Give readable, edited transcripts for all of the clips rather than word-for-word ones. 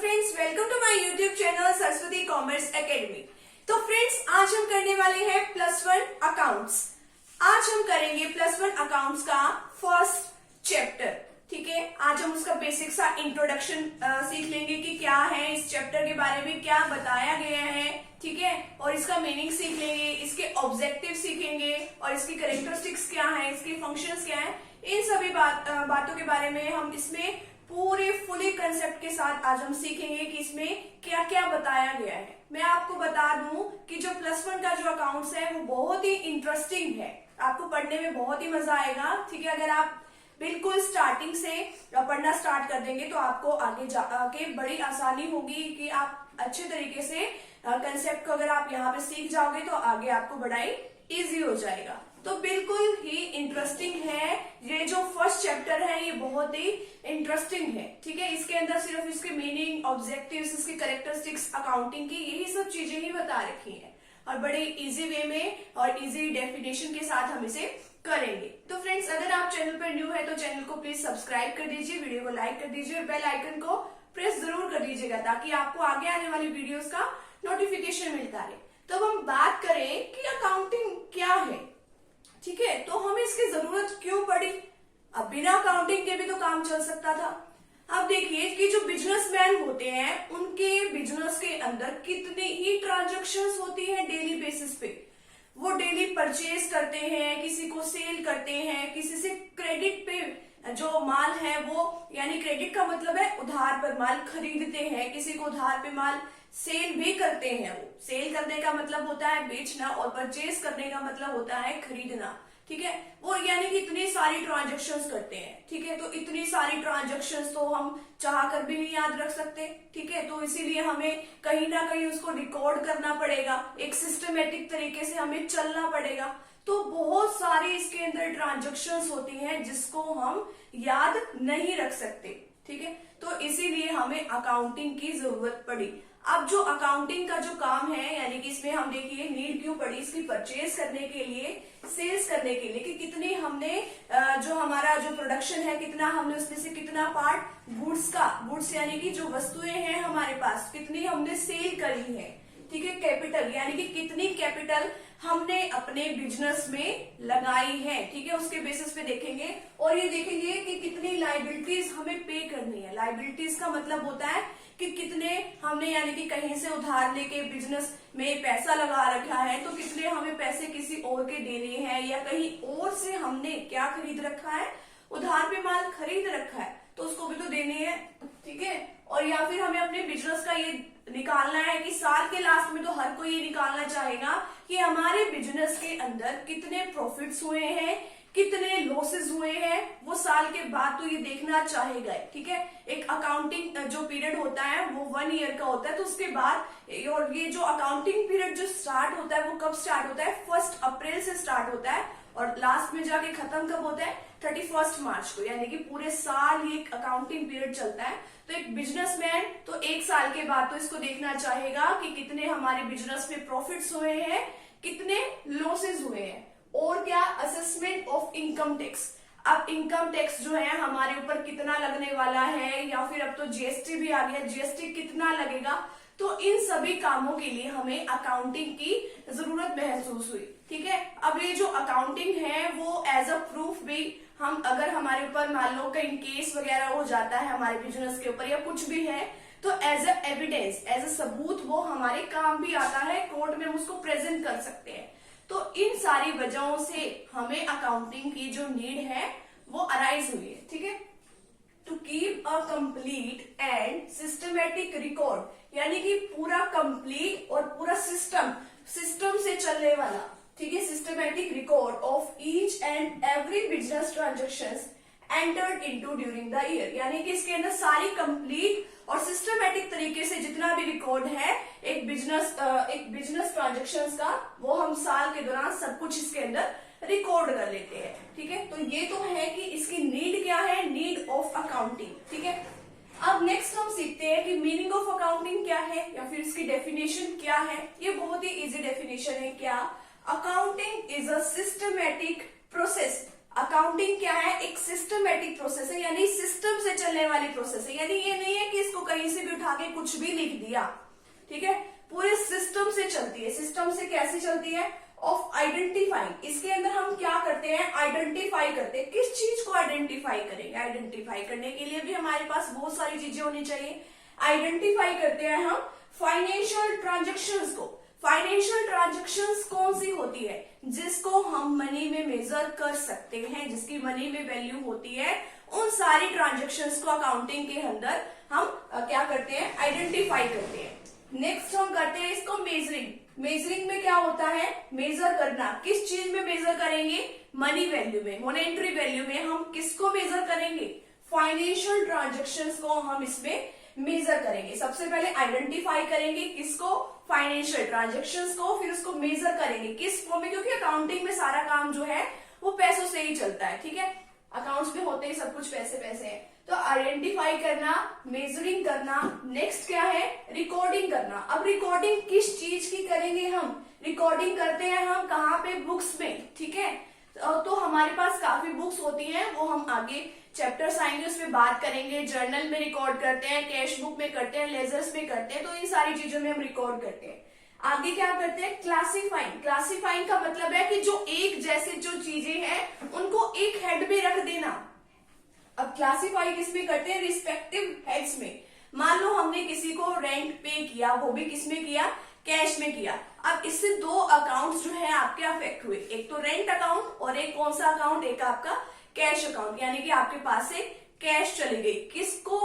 Friends, welcome to my YouTube channel Saraswati Commerce Academy. तो friends, आज हम करने वाले हैं +1 अकाउंट्स। आज हम करेंगे +1 अकाउंट्स का फर्स्ट चैप्टर। ठीक है, आज हम उसका बेसिक सा इंट्रोडक्शन सीख लेंगे कि क्या है इस चैप्टर के बारे में, क्या बताया गया है। ठीक है, और इसका मीनिंग सीख लेंगे, इसके ऑब्जेक्टिव सीखेंगे और इसकी कैरेक्टरिस्टिक्स क्या है, इसके फंक्शंस क्या है। इन सभी बातों के बारे में हम इसमें पूरे फुली कंसेप्ट के साथ आज हम सीखेंगे कि इसमें क्या क्या बताया गया है। मैं आपको बता दूं कि जो +1 का जो अकाउंट्स है वो बहुत ही इंटरेस्टिंग है, आपको पढ़ने में बहुत ही मजा आएगा। ठीक है, अगर आप बिल्कुल स्टार्टिंग से पढ़ना स्टार्ट कर देंगे तो आपको आगे जाके बड़ी आसानी होगी कि आप अच्छे तरीके से कंसेप्ट को अगर आप यहाँ पे सीख जाओगे तो आगे आपको बड़ा ही इजी हो जाएगा। तो बिल्कुल ही इंटरेस्टिंग है ये जो फर्स्ट चैप्टर है, ये बहुत ही इंटरेस्टिंग है। ठीक है, इसके अंदर सिर्फ इसके मीनिंग, ऑब्जेक्टिव्स, इसकी कैरेक्टरिस्टिक्स, अकाउंटिंग की यही सब चीजें ही बता रखी हैं और बड़े इजी वे में और इजी डेफिनेशन के साथ हम इसे करेंगे। तो फ्रेंड्स, अगर आप चैनल पर न्यू है तो चैनल को प्लीज सब्सक्राइब कर दीजिए, वीडियो को लाइक कर दीजिए और बेल आइकन को प्रेस जरूर कर दीजिएगा ताकि आपको आगे आने वाली वीडियोस का नोटिफिकेशन मिलता रहे। तो अब हम बात करें कि अकाउंटिंग क्या है। ठीक है, तो हमें इसकी जरूरत क्यों पड़ी। अब बिना अकाउंटिंग के भी तो काम चल सकता था। अब देखिए कि जो बिजनेसमैन होते हैं उनके बिजनेस के अंदर कितनी ही ट्रांजैक्शंस होती हैं डेली बेसिस पे। वो डेली परचेज करते हैं, किसी को सेल करते हैं, किसी से क्रेडिट पे जो माल है वो, यानी क्रेडिट का मतलब है उधार पर माल खरीदते हैं, किसी को उधार पे माल सेल भी करते हैं। वो सेल करने का मतलब होता है बेचना और परचेज करने का मतलब होता है खरीदना। ठीक है, वो यानी कि इतनी सारी ट्रांजैक्शंस करते हैं। ठीक है, तो इतनी सारी ट्रांजैक्शंस तो हम चाह कर भी नहीं याद रख सकते। ठीक है, तो इसीलिए हमें कहीं ना कहीं उसको रिकॉर्ड करना पड़ेगा, एक सिस्टमेटिक तरीके से हमें चलना पड़ेगा। तो बहुत सारी इसके अंदर ट्रांजैक्शंस होती हैं जिसको हम याद नहीं रख सकते। ठीक है, तो इसीलिए हमें अकाउंटिंग की जरूरत पड़ी। अब जो अकाउंटिंग का जो काम है, यानी कि इसमें हम देखिए नीड क्यों पड़ी, इसकी परचेज करने के लिए, सेल्स करने के लिए कि कितनी हमने जो हमारा जो प्रोडक्शन है, कितना हमने उसमें से कितना पार्ट गुड्स यानी कि जो वस्तुएं हैं हमारे पास, कितनी हमने सेल करी है। ठीक है, कैपिटल यानी कि कितनी कैपिटल हमने अपने बिजनेस में लगाई है। ठीक है, उसके बेसिस पे देखेंगे और ये देखेंगे कि कितनी लाइबिलिटीज हमें पे करनी है। लाइबिलिटीज का मतलब होता है कि कितने हमने यानी कि कहीं से उधार लेके बिजनेस में पैसा लगा रखा है तो कितने हमें पैसे किसी और के देने हैं, या कहीं और से हमने क्या खरीद रखा है, उधार पे माल खरीद रखा है तो उसको भी तो देने हैं। ठीक है, और या फिर हमें अपने बिजनेस का ये निकालना है कि साल के लास्ट में तो हर कोई ये निकालना चाहेगा कि हमारे बिजनेस के अंदर कितने प्रॉफिट्स हुए हैं, कितने लॉसेस हुए हैं, वो साल के बाद तो ये देखना चाहेगा। ठीक है, एक अकाउंटिंग जो पीरियड होता है वो 1 ईयर का होता है। तो उसके बाद और ये जो अकाउंटिंग पीरियड जो स्टार्ट होता है वो कब स्टार्ट होता है, 1 अप्रैल से स्टार्ट होता है और लास्ट में जाके खत्म कब होता है, 31 मार्च को। यानी कि पूरे साल ये अकाउंटिंग पीरियड चलता है। तो एक बिजनेसमैन तो 1 साल के बाद तो इसको देखना चाहेगा कि कितने हमारे बिजनेस में प्रॉफिट्स हुए हैं, कितने लॉसेस हुए हैं। और क्या, असेसमेंट ऑफ इनकम टैक्स। अब इनकम टैक्स जो है हमारे ऊपर कितना लगने वाला है, या फिर अब तो जीएसटी भी आ गया, जीएसटी कितना लगेगा। तो इन सभी कामों के लिए हमें अकाउंटिंग की जरूरत महसूस हुई। ठीक है, अब ये जो अकाउंटिंग है वो एज अ प्रूफ भी, हम अगर हमारे ऊपर मान लो कहीं केस वगैरह हो जाता है हमारे बिजनेस के ऊपर या कुछ भी है तो as a evidence, as a सबूत वो हमारे काम भी आता है, कोर्ट में हम उसको प्रेजेंट कर सकते हैं। तो इन सारी वजहों से हमें अकाउंटिंग की जो नीड है वो अराइज हुई है। ठीक है, to keep a complete and systematic record, यानी कि पूरा कंप्लीट और पूरा सिस्टम से चलने वाला, ठीक है, systematic record of each and every business transactions entered into during the year. यानी कि इसके अंदर सारी कंप्लीट और सिस्टमेटिक तरीके से जितना भी रिकॉर्ड है एक बिजनेस ट्रांजेक्शंस का, वो हम साल के दौरान सब कुछ इसके अंदर रिकॉर्ड कर लेते हैं। ठीक है, तो ये तो है कि इसकी नीड क्या है, नीड ऑफ अकाउंटिंग। ठीक है, अब नेक्स्ट हम सीखते हैं कि मीनिंग ऑफ अकाउंटिंग क्या है या फिर इसकी डेफिनेशन क्या है। ये बहुत ही इजी डेफिनेशन है। क्या, accounting is a systematic process accounting क्या है, एक सिस्टमेटिक प्रोसेस है, यानी सिस्टम से चलने वाली प्रोसेस है। यानी ये नहीं है कि इसको कहीं से भी उठा के कुछ भी लिख दिया, ठीक है, पूरे सिस्टम से चलती है। सिस्टम से कैसे चलती है, ऑफ आइडेंटिफाइंग। इसके अंदर हम क्या करते हैं, आइडेंटिफाई करते हैं। किस चीज को आइडेंटिफाई करेंगे, आइडेंटिफाई करने के लिए भी हमारे पास बहुत सारी चीजें होनी चाहिए। आइडेंटिफाई करते हैं हम फाइनेंशियल ट्रांजेक्शन्स को। फाइनेंशियल ट्रांजेक्शन्स कौन सी होती है, जिसको हम मनी में मेजर कर सकते हैं, जिसकी मनी में वैल्यू होती है, उन सारी ट्रांजेक्शन्स को अकाउंटिंग के अंदर हम क्या करते हैं, आइडेंटिफाई करते हैं। नेक्स्ट हम करते हैं इसको मेजरिंग। मेजरिंग में क्या होता है, मेजर करना। किस चीज में मेजर करेंगे, मनी वैल्यू में, मॉनेटरी वैल्यू में हम किसको मेजर करेंगे, फाइनेंशियल ट्रांजेक्शन्स को हम इसमें मेजर करेंगे। सबसे पहले आइडेंटिफाई करेंगे किसको, फाइनेंशियल ट्रांजेक्शन्स को, फिर उसको मेजर करेंगे किस फॉर्म में, क्योंकि अकाउंटिंग में सारा काम जो है वो पैसों से ही चलता है, ठीक है, अकाउंट्स में होते ही सब कुछ पैसे पैसे हैं। तो आइडेंटिफाई करना, मेजरिंग करना, नेक्स्ट क्या है, रिकॉर्डिंग करना। अब रिकॉर्डिंग किस चीज की करेंगे हम, रिकॉर्डिंग करते हैं हम कहाँ पे, बुक्स में, ठीक है। तो हमारे पास काफी बुक्स होती हैं, वो हम आगे चैप्टर्स आएंगे उसमें बात करेंगे। जर्नल में रिकॉर्ड करते हैं, कैश बुक में करते हैं, लेजर्स में करते हैं, तो इन सारी चीजों में हम रिकॉर्ड करते हैं। आगे क्या करते हैं, क्लासीफाइंग। क्लासीफाइंग का मतलब है कि जो एक जैसे जो चीजें हैं उनको एक हेड में रख देना। अब क्लासीफाई किसमें करते हैं, रिस्पेक्टिव हेड्स में। मान लो हमने किसी को रेंट पे किया, वो भी किसमें किया, कैश में किया। अब इससे दो अकाउंट्स जो है आपके अफेक्ट हुए, एक तो रेंट अकाउंट और एक कौन सा अकाउंट, एक आपका कैश अकाउंट, यानी कि आपके पास से कैश चली गई। किसको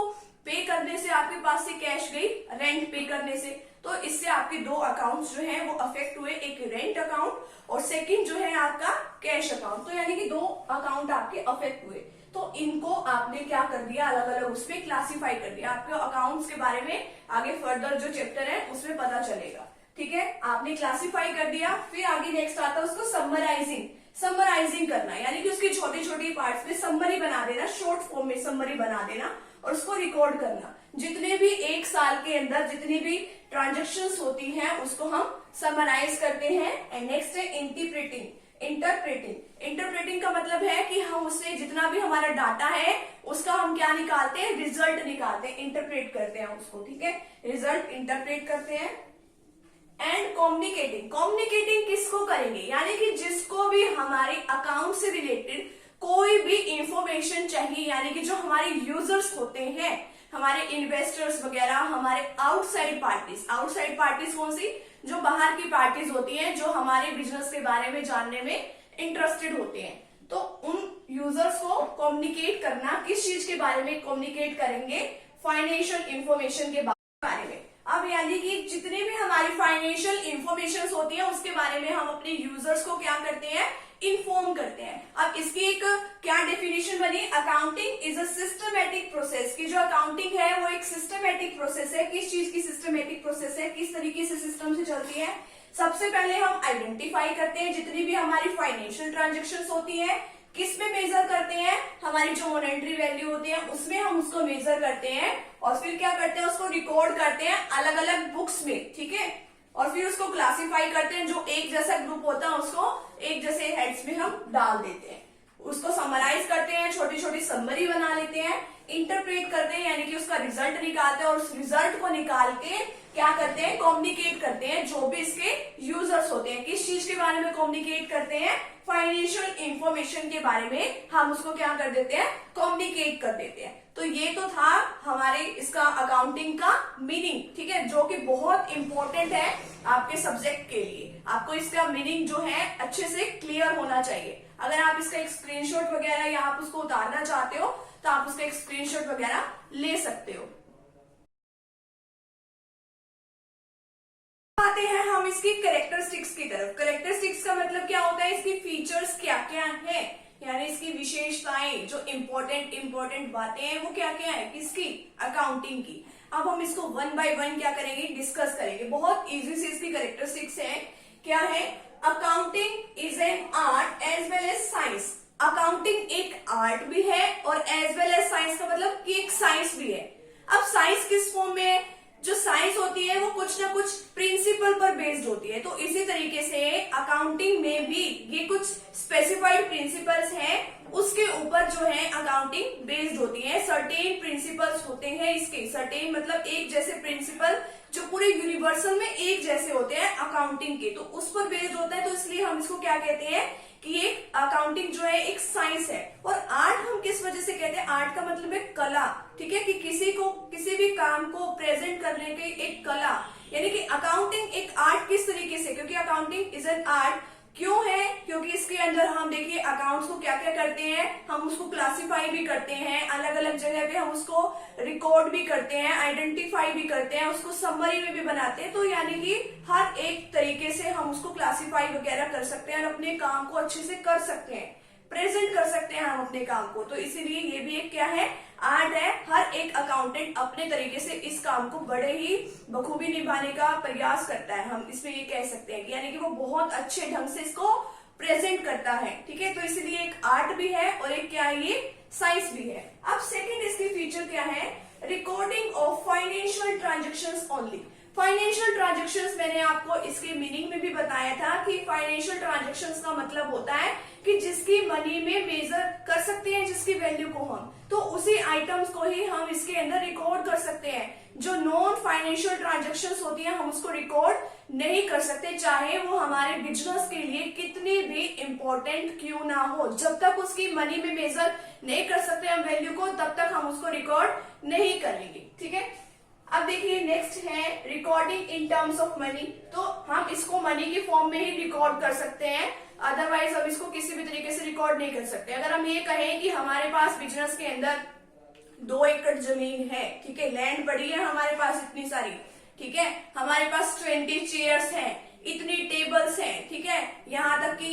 पे करने से आपके पास से कैश गई, रेंट पे करने से। तो इससे आपके दो अकाउंट्स जो है वो अफेक्ट हुए, एक रेंट अकाउंट और सेकंड जो है आपका कैश अकाउंट। तो यानी कि दो अकाउंट आपके अफेक्ट हुए, तो इनको आपने क्या कर दिया, अलग अलग उसमें क्लासीफाई कर दिया। आपके अकाउंट्स के बारे में आगे फर्दर जो चैप्टर है उसमें पता चलेगा, ठीक है। आपने क्लासीफाई कर दिया, फिर आगे नेक्स्ट आता है उसको समराइजिंग। समराइजिंग करना यानी कि उसकी छोटी छोटी पार्ट्स में समरी बना देना, शॉर्ट फॉर्म में समरी बना देना और उसको रिकॉर्ड करना। जितने भी एक साल के अंदर जितनी भी ट्रांजेक्शन्स होती हैं उसको हम समराइज करते हैं। एंड नेक्स्ट है इंटरप्रेटिंग। इंटरप्रेटिंग का मतलब है कि हम उससे जितना भी हमारा डाटा है उसका हम क्या निकालते हैं, रिजल्ट निकालते हैं, इंटरप्रेट करते हैं उसको, ठीक है, रिजल्ट इंटरप्रेट करते हैं। एंड कम्युनिकेटिंग किसको करेंगे, यानी कि जिसको भी हमारे अकाउंट से रिलेटेड कोई भी इंफॉर्मेशन चाहिए, यानी कि जो हमारे यूजर्स होते हैं, हमारे इन्वेस्टर्स वगैरह, हमारे आउटसाइड पार्टीज कौन सी, जो बाहर की पार्टीज होती हैं, जो हमारे बिजनेस के बारे में जानने में इंटरेस्टेड होते हैं। तो उन यूजर्स को कम्युनिकेट करना, किस चीज के बारे में कम्युनिकेट करेंगे, फाइनेंशियल इंफॉर्मेशन के बारे में। अब यानी कि जितनी भी हमारी फाइनेंशियल इंफॉर्मेशन होती है उसके बारे में हम अपने यूजर्स को क्या करते हैं, इन्फॉर्म करते हैं। अब इसकी एक क्या डेफिनेशन बनी, accounting is a systematic process, की जो अकाउंटिंग है वो एक सिस्टमेटिक प्रोसेस है। किस चीज की सिस्टमेटिक प्रोसेस है, किस तरीके से सिस्टम से चलती है। सबसे पहले हम आइडेंटिफाई करते हैं जितनी भी हमारी फाइनेंशियल ट्रांजेक्शन्स होती है, किस में मेजर करते हैं, हमारी जो मॉनेटरी वैल्यू होती है उसमें हम उसको मेजर करते हैं और फिर क्या करते हैं, उसको रिकॉर्ड करते हैं अलग अलग बुक्स में, ठीक है, और फिर उसको क्लासीफाई करते हैं। जो एक जैसा ग्रुप होता है उसको एक जैसे हेड्स में हम डाल देते हैं, उसको समराइज करते हैं, छोटी छोटी समरी बना लेते हैं, इंटरप्रेट करते हैं यानी कि उसका रिजल्ट निकालते हैं और उस रिजल्ट को निकाल के क्या करते हैं, कम्युनिकेट करते हैं जो भी इसके यूजर्स होते हैं। किस चीज के बारे में कम्युनिकेट करते हैं, फाइनेंशियल इंफॉर्मेशन के बारे में हम उसको क्या कर देते हैं, कम्युनिकेट कर देते हैं। तो ये तो था हमारे इसका अकाउंटिंग का मीनिंग, ठीक है, जो कि बहुत इंपॉर्टेंट है आपके सब्जेक्ट के लिए। आपको इसका मीनिंग जो है अच्छे से क्लियर होना चाहिए। अगर आप इसका एक स्क्रीनशॉट वगैरह या आप उसको उतारना चाहते हो तो आप उसका एक स्क्रीनशॉट वगैरह ले सकते हो। आते हैं हम इसकी कैरेक्टरिस्टिक्स की तरफ। कैरेक्टरिस्टिक्स का मतलब क्या होता है, इसकी फीचर्स क्या क्या है, यानी इसकी विशेषताएं, जो इंपॉर्टेंट बातें हैं वो क्या क्या है, किसकी, अकाउंटिंग की। अब हम इसको वन बाय वन क्या करेंगे, डिस्कस करेंगे। बहुत इजी से इसकी कैरेक्टरिस्टिक्स है, क्या है, accounting is an art as well as science. Accounting एक आर्ट भी है और एज वेल एज साइंस का मतलब कि एक साइंस भी है। अब साइंस किस फॉर्म में है, जो साइंस होती है वो कुछ ना कुछ प्रिंसिपल पर बेस्ड होती है। तो इसी तरीके से अकाउंटिंग में भी ये कुछ स्पेसिफाइड प्रिंसिपल्स हैं उसके ऊपर जो है अकाउंटिंग बेस्ड होती है। सर्टेन प्रिंसिपल्स होते हैं इसके, सर्टेन मतलब एक जैसे प्रिंसिपल जो पूरे यूनिवर्सल में एक जैसे होते हैं अकाउंटिंग के, तो उस पर बेस्ड होता है। तो इसलिए हम इसको क्या कहते हैं कि एक अकाउंटिंग जो है एक साइंस है। और आर्ट हम किस वजह से कहते हैं, आर्ट का मतलब है कला, ठीक है, कि किसी भी काम को प्रेजेंट करने की एक कला, यानी कि अकाउंटिंग एक आर्ट किस तरीके से, क्योंकि अकाउंटिंग इज एन आर्ट। क्यों है, क्योंकि इसके अंदर हम देखिए अकाउंट्स को क्या क्या करते हैं, हम उसको क्लासिफाई भी करते हैं, अलग अलग जगह पे हम उसको रिकॉर्ड भी करते हैं, आइडेंटिफाई भी करते हैं, उसको समरी में भी बनाते हैं। तो यानी कि हर एक तरीके से हम उसको क्लासिफाई वगैरह कर सकते हैं और अपने काम को अच्छे से कर सकते हैं, प्रेजेंट कर सकते हैं हम अपने काम को। तो इसीलिए ये भी एक क्या है, आर्ट है। हर एक अकाउंटेंट अपने तरीके से इस काम को बड़े ही बखूबी निभाने का प्रयास करता है, हम इसमें ये कह सकते हैं कि यानी कि वो बहुत अच्छे ढंग से इसको प्रेजेंट करता है, ठीक है। तो इसलिए एक आर्ट भी है और एक क्या है, ये साइंस भी है। अब सेकंड इसकी फीचर क्या है, recording of financial transactions only. Financial transactions मैंने आपको इसके मीनिंग में भी बताया था कि फाइनेंशियल ट्रांजेक्शंस का मतलब होता है कि जिसकी मनी में मेजर कर सकते हैं, जिसकी वैल्यू को हम, तो उसी आइटम्स को ही हम इसके अंदर रिकॉर्ड कर सकते हैं। जो नॉन फाइनेंशियल ट्रांजेक्शंस होती है हम उसको रिकॉर्ड नहीं कर सकते, चाहे वो हमारे बिजनेस के लिए कितनी भी इंपॉर्टेंट क्यों ना हो। जब तक उसकी मनी में मेजर नहीं कर सकते हम वैल्यू को, तब तक हम उसको रिकॉर्ड नहीं करेंगे, ठीक है। अब देखिए नेक्स्ट है recording in terms of money. तो हम इसको मनी की फॉर्म में ही रिकॉर्ड कर सकते हैं, अदरवाइज हम इसको किसी भी तरीके से रिकॉर्ड नहीं कर सकते। अगर हम ये कहें कि हमारे पास बिजनेस के अंदर 2 एकड़ जमीन है, ठीक है, लैंड पड़ी है हमारे पास इतनी सारी, ठीक है, हमारे पास 20 चेयर्स हैं, इतनी टेबल्स हैं, ठीक है, यहाँ तक कि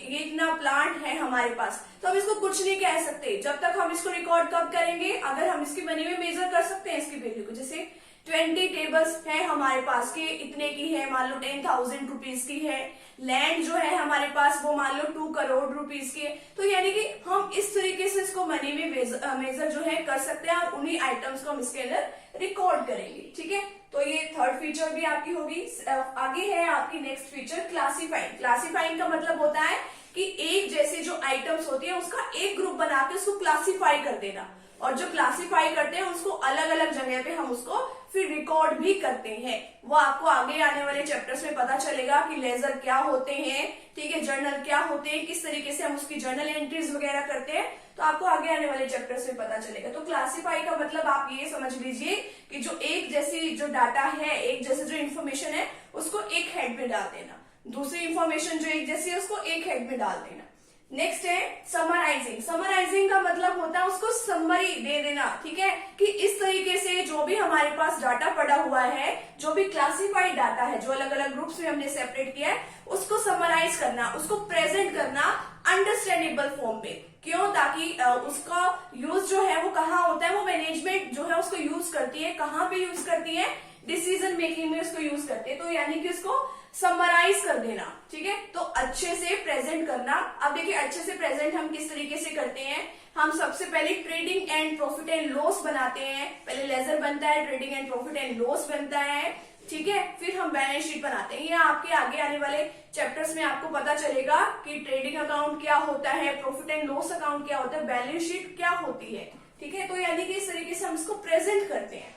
ये इतना प्लांट है हमारे पास, तो हम इसको कुछ नहीं कह सकते जब तक हम इसको रिकॉर्ड कब करेंगे, अगर हम इसकी मनी में मेजर कर सकते हैं इसकी वैल्यू को। जैसे 20 टेबल्स है हमारे पास के इतने की है, मान लो 10,000 रुपीज की है, लैंड जो है हमारे पास वो मान लो 2 करोड़ रुपीज के। तो यानी कि हम इस तरीके से इसको मनी में मेजर जो है कर सकते हैं और उन्हीं आइटम्स को हम इसके अंदर रिकॉर्ड करेंगे, ठीक है। तो ये थर्ड फीचर भी आपकी होगी। आगे है आपकी नेक्स्ट फीचर क्लासिफाइंग। क्लासिफाइंग का मतलब होता है कि एक जैसे जो आइटम्स होती है उसका एक ग्रुप बना के उसको क्लासिफाई कर देना, और जो क्लासिफाई करते हैं उसको अलग अलग जगह पे हम उसको फिर रिकॉर्ड भी करते हैं। वो आपको आगे आने वाले चैप्टर्स में पता चलेगा कि लेजर क्या होते हैं, ठीक है, जर्नल क्या होते हैं, किस तरीके से हम उसकी जर्नल एंट्रीज वगैरह करते हैं, तो आपको आगे आने वाले चैप्टर्स में पता चलेगा। तो क्लासिफाई का मतलब आप ये समझ लीजिए कि जो एक जैसी जो डाटा है, एक जैसे जो इन्फॉर्मेशन है उसको एक हेड में डाल देना, दूसरी इन्फॉर्मेशन जो एक जैसी है उसको एक हेड में डाल देना। नेक्स्ट है समराइजिंग। समराइजिंग का मतलब होता है उसको समरी दे देना, ठीक है, कि इस तरीके से जो भी हमारे पास डाटा पड़ा हुआ है, जो भी क्लासिफाइड डाटा है, जो अलग अलग ग्रुप्स में हमने सेपरेट किया है, उसको समराइज करना, उसको प्रेजेंट करना अंडरस्टैंडेबल फॉर्म में। क्यों, ताकि उसका यूज जो है वो कहाँ होता है, वो मैनेजमेंट जो है उसको यूज करती है, कहाँ पे यूज करती है, डिसीजन मेकिंग में उसको यूज करते हैं। तो यानी कि उसको समराइज कर देना, ठीक है, तो अच्छे से प्रेजेंट करना। अब देखिए अच्छे से प्रेजेंट हम किस तरीके से करते हैं, हम सबसे पहले trading and profit and loss बनाते हैं, पहले लेजर बनता है, trading and profit and loss बनता है, ठीक है, फिर हम बैलेंस शीट बनाते हैं। ये आपके आगे आने वाले चैप्टर्स में आपको पता चलेगा कि ट्रेडिंग अकाउंट क्या होता है, प्रॉफिट एंड लॉस अकाउंट क्या होता है, बैलेंस शीट क्या होती है, ठीक है। तो यानी कि इस तरीके से हम इसको प्रेजेंट करते हैं।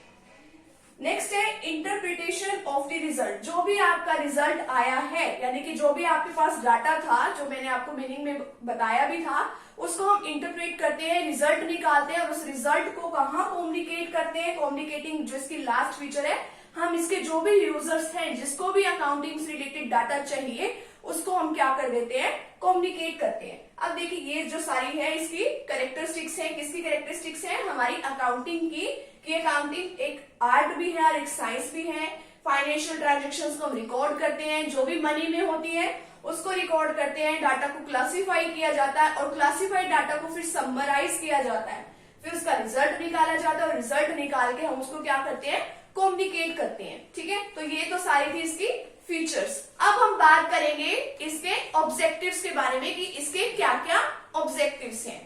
नेक्स्ट है इंटरप्रिटेशन ऑफ द रिजल्ट। जो भी आपका रिजल्ट आया है, यानी कि जो भी आपके पास डाटा था, जो मैंने आपको मीनिंग में बताया भी था, उसको हम इंटरप्रेट करते हैं, रिजल्ट निकालते हैं और उस रिजल्ट को कहाँ कम्युनिकेट करते हैं। कम्युनिकेटिंग जो इसकी लास्ट फीचर है, हम इसके जो भी यूजर्स हैं, जिसको भी अकाउंटिंग से रिलेटेड डाटा चाहिए, उसको हम क्या कर देते हैं, कम्युनिकेट करते हैं। अब देखिए ये जो सारी है इसकी कैरेक्टरिस्टिक्स है, किसकी कैरेक्टरिस्टिक्स है, हमारी अकाउंटिंग की, कि अकाउंटिंग एक आर्ट भी है और एक साइंस भी है। फाइनेंशियल ट्रांजेक्शंस को हम रिकॉर्ड करते हैं, जो भी मनी में होती है उसको रिकॉर्ड करते हैं, डाटा को क्लासिफाई किया जाता है और क्लासिफाइड डाटा को फिर समराइज किया जाता है, फिर उसका रिजल्ट निकाला जाता है और रिजल्ट निकाल के हम उसको क्या करते हैं, कम्युनिकेट करते हैं, ठीक है। तो ये तो सारी थी इसकी फीचर्स। अब हम बात करेंगे इसके ऑब्जेक्टिव्स के बारे में कि इसके क्या क्या ऑब्जेक्टिव्स हैं।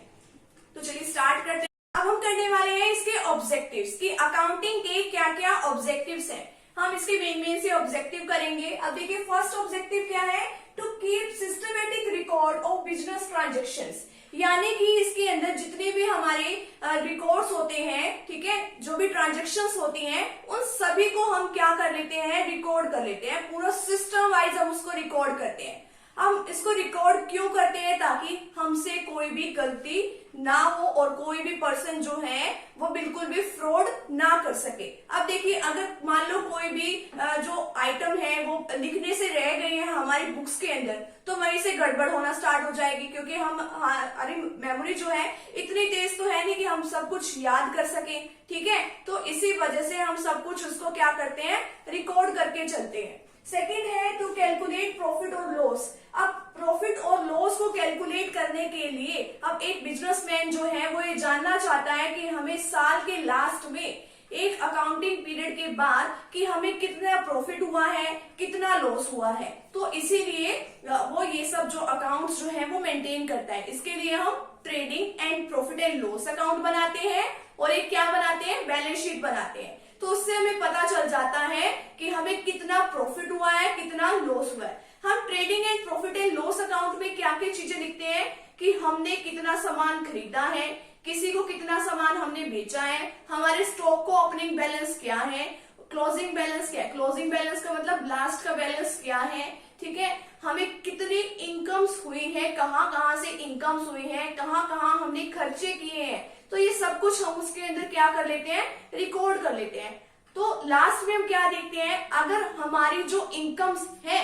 तो चलिए स्टार्ट करते हैं। अब हम करने वाले हैं इसके ऑब्जेक्टिव्स की अकाउंटिंग के क्या क्या ऑब्जेक्टिव्स हैं। हम इसके मेन से ऑब्जेक्टिव करेंगे। अब देखिए फर्स्ट ऑब्जेक्टिव क्या है, to keep systematic record of business transactions. यानी कि इसके अंदर जितने भी हमारे रिकॉर्ड्स होते हैं, ठीक है, जो भी ट्रांजेक्शन्स होती हैं, उन सभी को हम क्या कर लेते हैं, रिकॉर्ड कर लेते हैं। पूरा सिस्टम वाइज हम उसको रिकॉर्ड करते हैं। हम इसको रिकॉर्ड क्यों करते हैं, ताकि हमसे कोई भी गलती ना हो और कोई भी पर्सन जो है वो बिल्कुल भी फ्रॉड ना कर सके। अब देखिए, अगर मान लो कोई भी जो आइटम है वो लिखने से रह गई है हमारी बुक्स के अंदर, तो वहीं से गड़बड़ होना स्टार्ट हो जाएगी, क्योंकि हमारी मेमोरी जो है इतनी तेज तो है नहीं कि हम सब कुछ याद कर सके, ठीक है। तो इसी वजह से हम सब कुछ उसको क्या करते हैं, रिकॉर्ड करके चलते हैं। सेकेंड है टू कैलकुलेट प्रॉफिट और लॉस। अब प्रॉफिट और लॉस को कैलकुलेट करने के लिए अब एक बिजनेसमैन जो है वो ये जानना चाहता है कि हमें साल के लास्ट में एक अकाउंटिंग पीरियड के बाद कि हमें कितना प्रॉफिट हुआ है, कितना लॉस हुआ है। तो इसीलिए वो ये सब जो अकाउंट्स जो है वो मेंटेन करता है। इसके लिए हम trading and profit and loss account बनाते हैं और एक क्या बनाते हैं, बैलेंस शीट बनाते हैं। तो उससे हमें पता चल जाता है कि हमें कितना प्रॉफिट हुआ है, कितना लॉस हुआ है। हम trading and profit and loss account में क्या क्या चीजें लिखते हैं कि हमने कितना सामान खरीदा है, किसी को कितना सामान हमने बेचा है, हमारे स्टॉक को ओपनिंग बैलेंस क्या है, क्लोजिंग बैलेंस क्या है, क्लोजिंग बैलेंस का मतलब लास्ट का बैलेंस क्या है, ठीक है, हमें कितनी इनकम्स हुई है, कहाँ कहाँ से इनकम्स हुई है, कहाँ कहाँ हमने खर्चे किए हैं। तो ये सब कुछ हम उसके अंदर क्या कर लेते हैं, रिकॉर्ड कर लेते हैं। तो लास्ट में हम क्या देखते हैं, अगर हमारी जो इनकम्स है,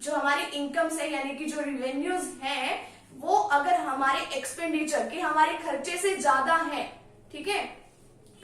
जो हमारी इनकम्स है यानी कि जो रिवेन्यूज है, वो अगर हमारे एक्सपेंडिचर के, हमारे खर्चे से ज्यादा है, ठीक है,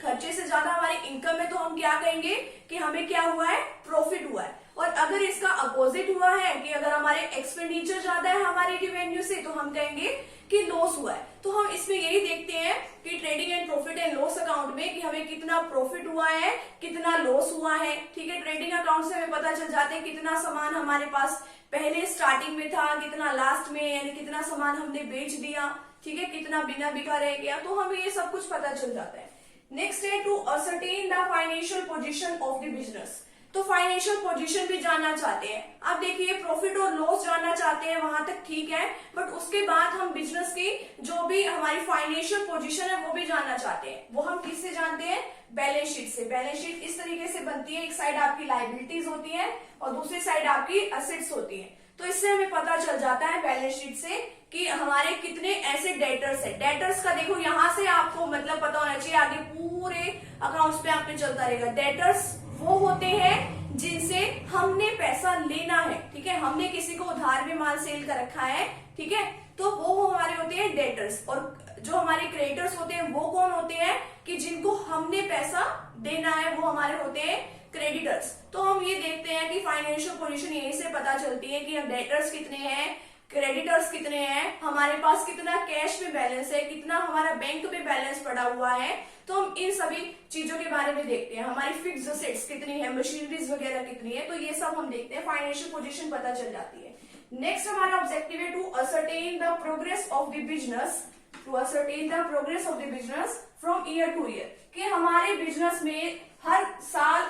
खर्चे से ज्यादा हमारी इनकम है, तो हम क्या कहेंगे कि हमें क्या हुआ है, प्रॉफिट हुआ है। और अगर इसका अपोजिट हुआ है कि अगर हमारे एक्सपेंडिचर ज्यादा है हमारे रिवेन्यू से, तो हम कहेंगे कि लॉस हुआ है। तो हम इसमें यही देखते हैं कि trading and profit and loss account में कि हमें कितना प्रॉफिट हुआ है, कितना लॉस हुआ है, ठीक है। ट्रेडिंग अकाउंट से हमें पता चल जाता है कितना सामान हमारे पास पहले स्टार्टिंग में था, कितना लास्ट में, यानी कितना सामान हमने बेच दिया, ठीक है, कितना बिना बिका रह गया, तो हमें ये सब कुछ पता चल जाता है। नेक्स्ट है to ascertain the financial position of the business. तो फाइनेंशियल पोजीशन भी जानना चाहते हैं। अब देखिए, प्रॉफिट और लॉस जानना चाहते हैं, वहां तक ठीक है, बट उसके बाद हम बिजनेस की जो भी हमारी फाइनेंशियल पोजीशन है वो भी जानना चाहते हैं। वो हम किससे जानते हैं, बैलेंस शीट से। बैलेंस शीट इस तरीके से बनती है, एक साइड आपकी लायबिलिटीज होती है और दूसरी साइड आपकी असेट्स होती है। तो इससे हमें पता चल जाता है बैलेंस शीट से कि हमारे कितने ऐसे डेटर्स है। डेटर्स का देखो, यहाँ से आपको मतलब पता होना चाहिए, आगे पूरे अकाउंट्स पे आपने चलता रहेगा। डेटर्स वो होते हैं जिनसे हमने पैसा लेना है, ठीक है, हमने किसी को उधार में माल सेल कर रखा है, ठीक है, तो वो हमारे होते हैं डेटर्स। और जो हमारे क्रेडिटर्स होते हैं वो कौन होते हैं कि जिनको हमने पैसा देना है, वो हमारे होते हैं क्रेडिटर्स। तो हम ये देखते हैं कि फाइनेंशियल पोजीशन यहीं से पता चलती है कि डेटर्स कितने हैं, क्रेडिटर्स कितने हैं, हमारे पास कितना कैश में बैलेंस है, कितना हमारा बैंक में बैलेंस पड़ा हुआ है। तो हम इन सभी चीजों के बारे में देखते हैं। हमारी फिक्स्ड असेट्स कितनी है, मशीनरीज वगैरह कितनी है, तो ये सब हम देखते हैं, फाइनेंशियल पोजीशन पता चल जाती है। नेक्स्ट हमारा ऑब्जेक्टिव है to ascertain the progress of the business, to ascertain the progress of the business from year to year, कि हमारे बिजनेस में हर साल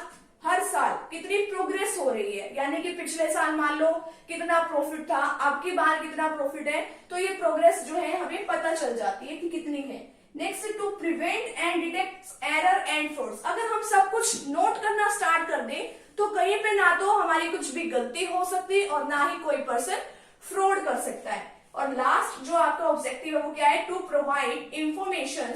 कितनी प्रोग्रेस हो रही है। यानी कि पिछले साल मान लो कितना प्रॉफिट था, अब की बार कितना प्रॉफिट है, तो ये प्रोग्रेस जो है हमें पता चल जाती है कि कितनी है। Next to prevent and detect error and frauds. अगर हम सब कुछ नोट करना स्टार्ट कर दें तो कहीं पे ना तो हमारी कुछ भी गलती हो सकती है और ना ही कोई पर्सन फ्रॉड कर सकता है। और लास्ट जो आपका ऑब्जेक्टिव है वो क्या है, to provide information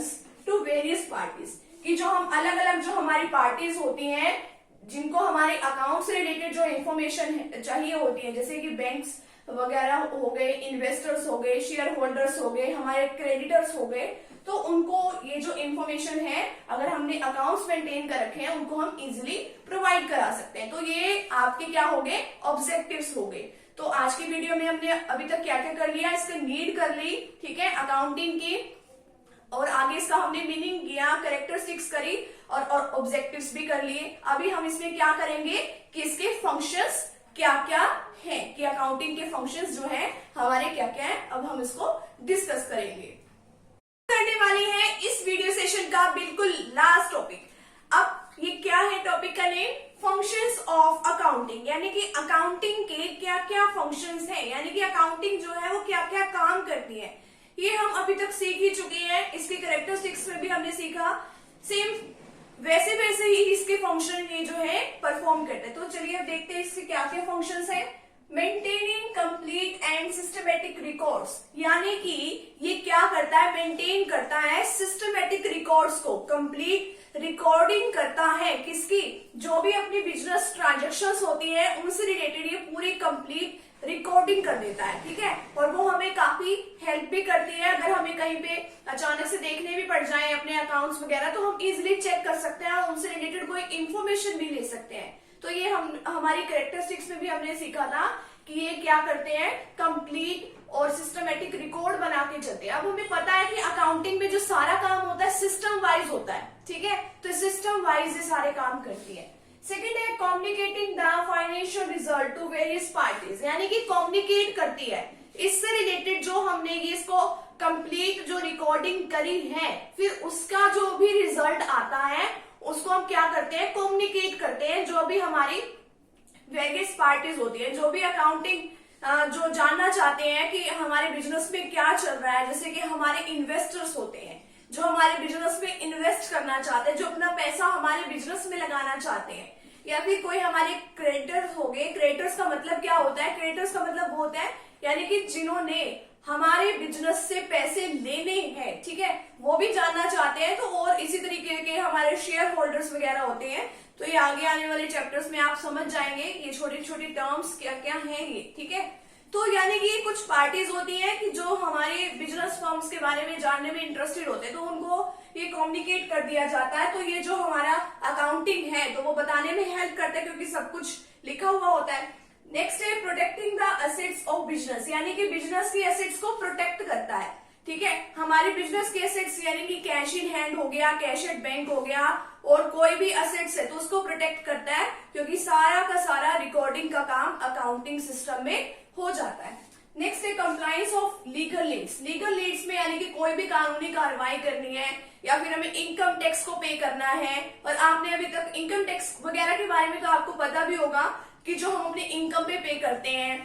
to various parties, कि जो हम अलग अलग जो हमारी पार्टीज होती हैं जिनको हमारे अकाउंट से रिलेटेड जो इन्फॉर्मेशन चाहिए होती है, जैसे कि बैंक्स वगैरह हो गए, इन्वेस्टर्स हो गए, शेयर होल्डर्स हो गए, हमारे क्रेडिटर्स हो गए, तो उनको ये जो इन्फॉर्मेशन है अगर हमने अकाउंट्स मेंटेन कर रखे हैं उनको हम इजिली प्रोवाइड करा सकते हैं। तो ये आपके क्या हो गए, ऑब्जेक्टिव्स हो गए। तो आज की वीडियो में हमने अभी तक क्या क्या कर लिया, इसका नीड कर ली, ठीक है, अकाउंटिंग की, और आगे इसका हमने मीनिंग किया, कैरेक्टरिस्टिक्स करी और ऑब्जेक्टिव्स भी कर लिए। अभी हम इसमें क्या करेंगे कि इसके फंक्शंस क्या क्या हैं, कि अकाउंटिंग के फंक्शंस जो हैं हमारे क्या क्या हैं, अब हम इसको डिस्कस करेंगे। करने वाले हैं इस वीडियो सेशन का बिल्कुल लास्ट टॉपिक। अब ये क्या है टॉपिक का नेम, फंक्शंस ऑफ अकाउंटिंग, यानी कि अकाउंटिंग के क्या क्या फंक्शंस हैं, यानी कि अकाउंटिंग जो है वो क्या क्या काम करती है। ये हम अभी तक सीख ही चुके हैं, इसके कैरेक्टरिस्टिक्स में भी हमने सीखा, सेम वैसे वैसे ही इसके फंक्शन ये जो है परफॉर्म करते हैं। तो चलिए अब देखते हैं इसके क्या क्या फंक्शंस हैं। Maintaining complete and systematic records, यानी कि ये क्या करता है, मेंटेन करता है सिस्टमेटिक रिकॉर्ड्स को, कंप्लीट रिकॉर्डिंग करता है किसकी, जो भी अपनी बिजनेस ट्रांजेक्शन्स होती है उनसे रिलेटेड ये पूरी कंप्लीट रिकॉर्डिंग कर देता है, ठीक है। और वो हमें काफी हेल्प भी करती है, अगर हमें कहीं पे अचानक से देखने भी पड़ जाए अपने अकाउंट्स वगैरह तो हम इजिली चेक कर सकते हैं और उनसे रिलेटेड कोई इन्फॉर्मेशन भी ले सकते हैं। तो ये हम हमारी कैरेक्टरिस्टिक्स में भी हमने सीखा था कि ये क्या करते हैं, कंप्लीट और सिस्टमेटिक रिकॉर्ड बना के चलते हैं। अब हमें पता है कि अकाउंटिंग में जो सारा काम होता है सिस्टम वाइज होता है, ठीक है, तो सिस्टम वाइज ये सारे काम करती है। सेकेंड है communicating the financial result to various parties, यानी कि कम्युनिकेट करती है इससे रिलेटेड जो हमने ये इसको कंप्लीट जो रिकॉर्डिंग करी है, फिर उसका जो भी रिजल्ट आता है उसको हम क्या करते हैं, कम्युनिकेट करते हैं जो भी हमारी वेरियस पार्टीज होती है, जो भी अकाउंटिंग जो जानना चाहते हैं कि हमारे बिजनेस में क्या चल रहा है, जैसे कि हमारे इन्वेस्टर्स होते हैं जो हमारे बिजनेस में इन्वेस्ट करना चाहते हैं, जो अपना पैसा हमारे बिजनेस में लगाना चाहते हैं, या फिर कोई हमारे क्रेडिटर्स हो गए। क्रेडिटर्स का मतलब क्या होता है, क्रेडिटर्स का मतलब वो होता है यानी कि जिन्होंने हमारे बिजनेस से पैसे लेने हैं, ठीक है, वो भी जानना चाहते हैं। तो और इसी तरीके के हमारे शेयर होल्डर्स वगैरह होते हैं। तो ये आगे आने वाले चैप्टर्स में आप समझ जाएंगे ये छोटी छोटी टर्म्स क्या क्या हैं ये, ठीक है। तो यानी कि कुछ पार्टीज होती हैं कि जो हमारे बिजनेस फर्म्स के बारे में जानने में इंटरेस्टेड होते हैं, तो उनको ये कम्युनिकेट कर दिया जाता है। तो ये जो हमारा अकाउंटिंग है तो वो बताने में हेल्प करता है क्योंकि सब कुछ लिखा हुआ होता है। नेक्स्ट है protecting the assets of business, यानी कि बिजनेस की एसेट्स को प्रोटेक्ट करता है, ठीक है। हमारे बिजनेस के एसेट्स यानी कि कैश इन हैंड हो गया, कैश एट बैंक हो गया, और कोई भी एसेट्स है तो उसको प्रोटेक्ट करता है क्योंकि सारा का सारा रिकॉर्डिंग का काम अकाउंटिंग सिस्टम में हो जाता है। नेक्स्ट है compliance of legal leads. Legal leads में यानी कि कोई भी कानूनी कार्रवाई करनी है या फिर हमें इनकम टैक्स को पे करना है, और आपने अभी तक इनकम टैक्स वगैरह के बारे में तो आपको पता भी होगा कि जो हम अपने इनकम पे करते हैं,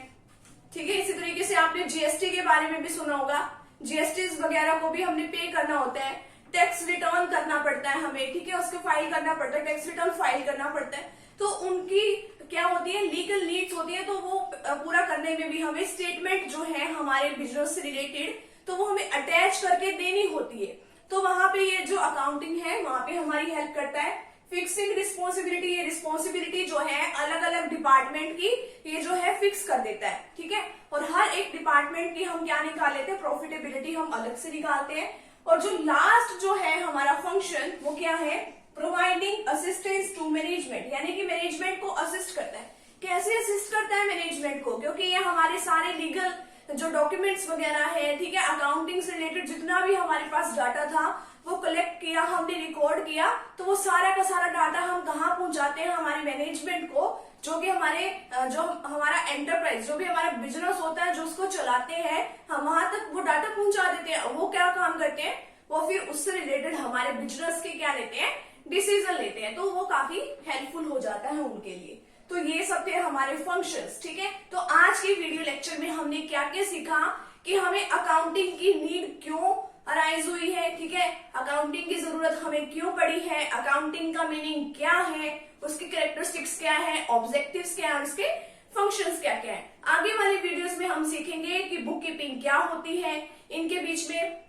ठीक है। इसी तरीके से आपने जीएसटी के बारे में भी सुना होगा, जीएसटी वगैरह को भी हमने पे करना होता है, टैक्स रिटर्न करना पड़ता है हमें, ठीक है, उसको फाइल करना पड़ता है, टैक्स रिटर्न फाइल करना पड़ता है। तो उनकी क्या होती है, लीगल नीड्स होती है, तो वो पूरा करने में भी हमें स्टेटमेंट जो है हमारे बिजनेस से रिलेटेड तो वो हमें अटैच करके देनी होती है। तो वहां पे ये जो अकाउंटिंग है वहां पे हमारी हेल्प करता है। फिक्सिंग रिस्पॉन्सिबिलिटी, ये रिस्पॉन्सिबिलिटी जो है अलग अलग डिपार्टमेंट की ये जो है फिक्स कर देता है, ठीक है। और हर एक डिपार्टमेंट की हम क्या निकाल लेते हैं, प्रॉफिटेबिलिटी हम अलग से निकालते हैं। और जो लास्ट जो है हमारा फंक्शन वो क्या है, प्रोवाइडिंग असिस्टेंस टू मैनेजमेंट, यानी कि मैनेजमेंट को असिस्ट करता है। कैसे असिस्ट करता है मैनेजमेंट को, क्योंकि ये हमारे सारे लीगल जो डॉक्यूमेंट्स वगैरह है, ठीक है, अकाउंटिंग से रिलेटेड जितना भी हमारे पास डाटा था वो कलेक्ट किया, हमने रिकॉर्ड किया, तो वो सारा का सारा डाटा हम कहाँ पहुंचाते हैं, हमारे मैनेजमेंट को, जो कि हमारे जो हमारा एंटरप्राइज जो भी हमारा बिजनेस होता है जो उसको चलाते हैं, हम वहां तक वो डाटा पहुंचा देते हैं। वो क्या काम करते हैं, वो फिर उससे रिलेटेड हमारे बिजनेस के क्या लेते हैं, डिसीजन लेते हैं। तो वो काफी हेल्पफुल हो जाता है उनके लिए। तो ये सब थे हमारे फंक्शंस, ठीक है। तो आज की वीडियो लेक्चर में हमने क्या क्या सीखा कि हमें अकाउंटिंग की नीड क्यों अराइज हुई है, ठीक है, अकाउंटिंग की जरूरत हमें क्यों पड़ी है, अकाउंटिंग का मीनिंग क्या है, उसकी कैरेक्टरिस्टिक्स क्या है, ऑब्जेक्टिव्स क्या है, उसके फंक्शंस क्या क्या है। आगे वाली वीडियोस में हम सीखेंगे कि बुक कीपिंग क्या होती है, इनके बीच में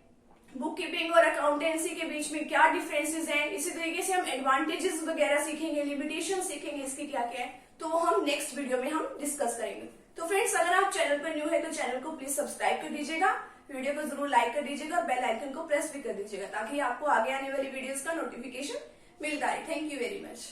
बुक कीपिंग और अकाउंटेंसी के बीच में क्या डिफरेंसेस हैं। इसी तरीके से हम एडवांटेजेस वगैरह सीखेंगे, लिमिटेशन सीखेंगे इसकी क्या क्या है, तो वो हम नेक्स्ट वीडियो में हम डिस्कस करेंगे। तो फ्रेंड्स, अगर आप चैनल पर न्यू है तो चैनल को प्लीज सब्सक्राइब कर दीजिएगा, वीडियो को जरूर लाइक कर दीजिएगा, बेल आइकन को प्रेस भी कर दीजिएगा ताकि आपको आगे आने वाली वीडियोस का नोटिफिकेशन मिलता रहे। Thank you very much.